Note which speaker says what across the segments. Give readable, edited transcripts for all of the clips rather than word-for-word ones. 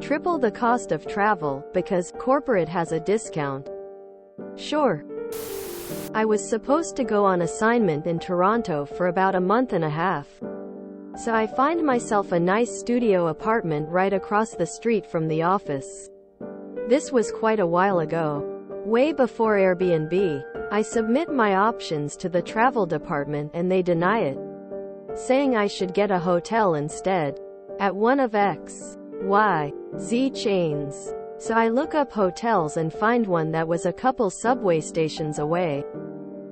Speaker 1: Triple the cost of travel, because corporate has a discount. Sure. I was supposed to go on assignment in Toronto for about a month and a half. So I find myself a nice studio apartment right across the street from the office. This was quite a while ago. Way before Airbnb. I submit my options to the travel department and they deny it, saying I should get a hotel instead, at one of X, Y, Z chains. So I look up hotels and find one that was a couple subway stations away.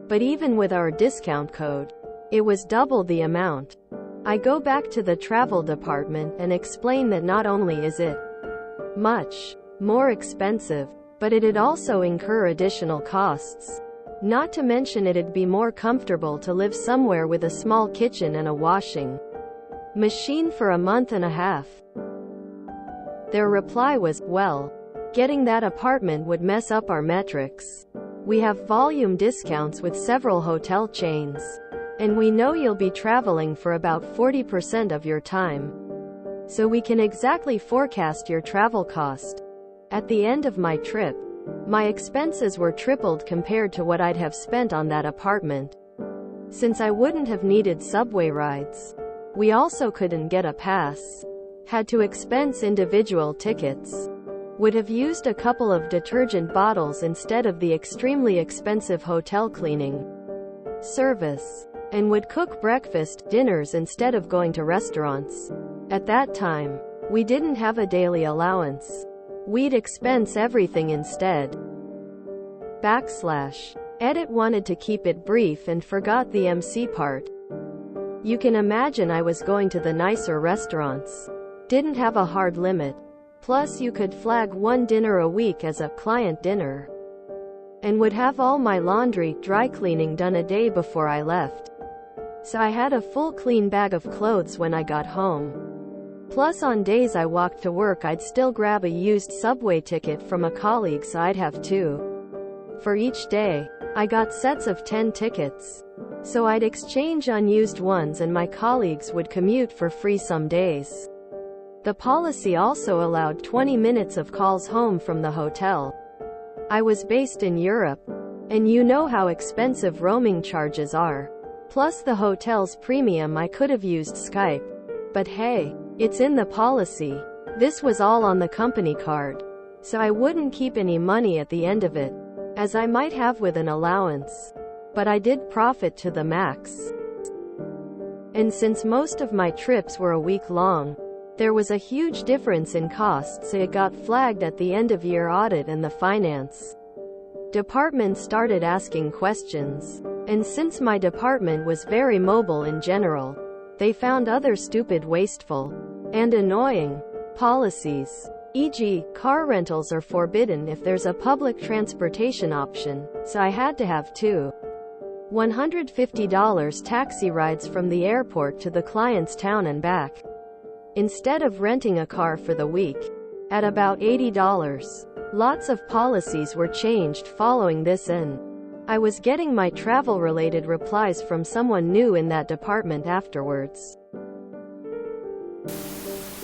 Speaker 1: But even with our discount code, it was double the amount. I go back to the travel department and explain that not only is it much more expensive, but it'd also incur additional costs. Not to mention it'd be more comfortable to live somewhere with a small kitchen and a washing machine for a month and a half. Their reply was, well, getting that apartment would mess up our metrics. We have volume discounts with several hotel chains. And we know you'll be traveling for about 40% of your time. So we can exactly forecast your travel cost. At the end of my trip, my expenses were tripled compared to what I'd have spent on that apartment. Since I wouldn't have needed subway rides. We also couldn't get a pass. Had to expense individual tickets. Would have used a couple of detergent bottles instead of the extremely expensive hotel cleaning service. And would cook breakfast, dinners instead of going to restaurants. At that time, we didn't have a daily allowance. We'd expense everything instead. Edit wanted to keep it brief and forgot the MC part. You can imagine I was going to the nicer restaurants. Didn't have a hard limit. Plus you could flag one dinner a week as a client dinner. And would have all my laundry, dry cleaning done a day before I left. So I had a full clean bag of clothes when I got home. Plus on days I walked to work I'd still grab a used subway ticket from a colleague so I'd have two. For each day, I got sets of 10 tickets. So I'd exchange unused ones and my colleagues would commute for free some days. The policy also allowed 20 minutes of calls home from the hotel. I was based in Europe. And you know how expensive roaming charges are. Plus the hotel's premium. I could have used Skype. But hey, it's in the policy. This was all on the company card. So I wouldn't keep any money at the end of it, as I might have with an allowance. But I did profit to the max. And since most of my trips were a week long, there was a huge difference in costs. So it got flagged at the end of year audit and the finance department started asking questions. And since my department was very mobile in general, they found other stupid, wasteful, and annoying policies. E.g., car rentals are forbidden if there's a public transportation option, so I had to have two $150 taxi rides from the airport to the client's town and back, instead of renting a car for the week, at about $80. Lots of policies were changed following this, and I was getting my travel-related replies from someone new in that department afterwards.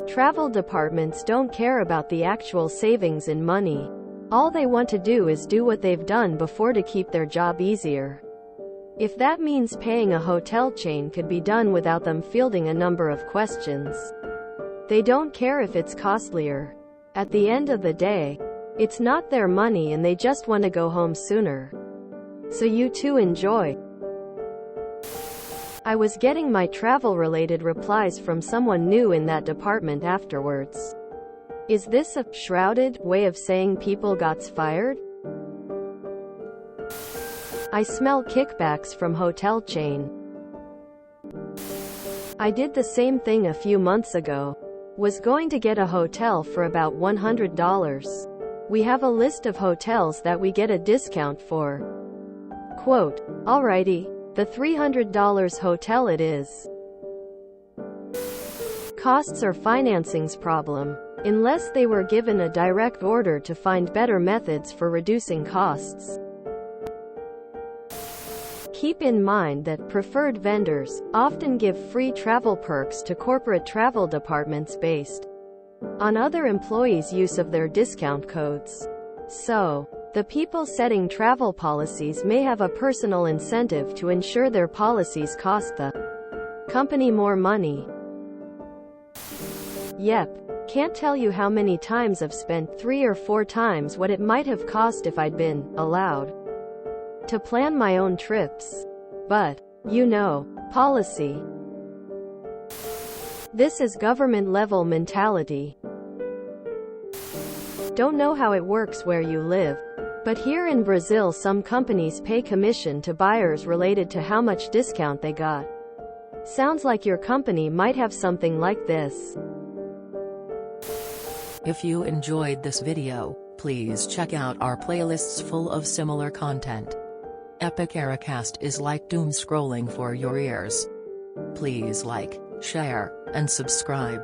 Speaker 1: Travel departments don't care about the actual savings in money. All they want to do is do what they've done before to keep their job easier. If that means paying a hotel chain could be done without them fielding a number of questions, they don't care if it's costlier. At the end of the day, it's not their money and they just want to go home sooner. So you too enjoy. I was getting my travel-related replies from someone new in that department afterwards. Is this a shrouded way of saying people got fired? I smell kickbacks from hotel chain. I did the same thing a few months ago. Was going to get a hotel for about $100. We have a list of hotels that we get a discount for. Quote, alrighty, the $300 hotel it is. Costs or financing's problem, unless they were given a direct order to find better methods for reducing costs. Keep in mind that preferred vendors often give free travel perks to corporate travel departments based on other employees' use of their discount codes. So, the people setting travel policies may have a personal incentive to ensure their policies cost the company more money. Yep, can't tell you how many times I've spent 3 or 4 times what it might have cost if I'd been allowed to plan my own trips. But, you know, policy. This is government-level mentality. Don't know how it works where you live, but here in Brazil some companies pay commission to buyers related to how much discount they got. Sounds like your company might have something like this.
Speaker 2: If you enjoyed this video, please check out our playlists full of similar content. Epic Ericast is like doom scrolling for your ears. Please like, share, and subscribe.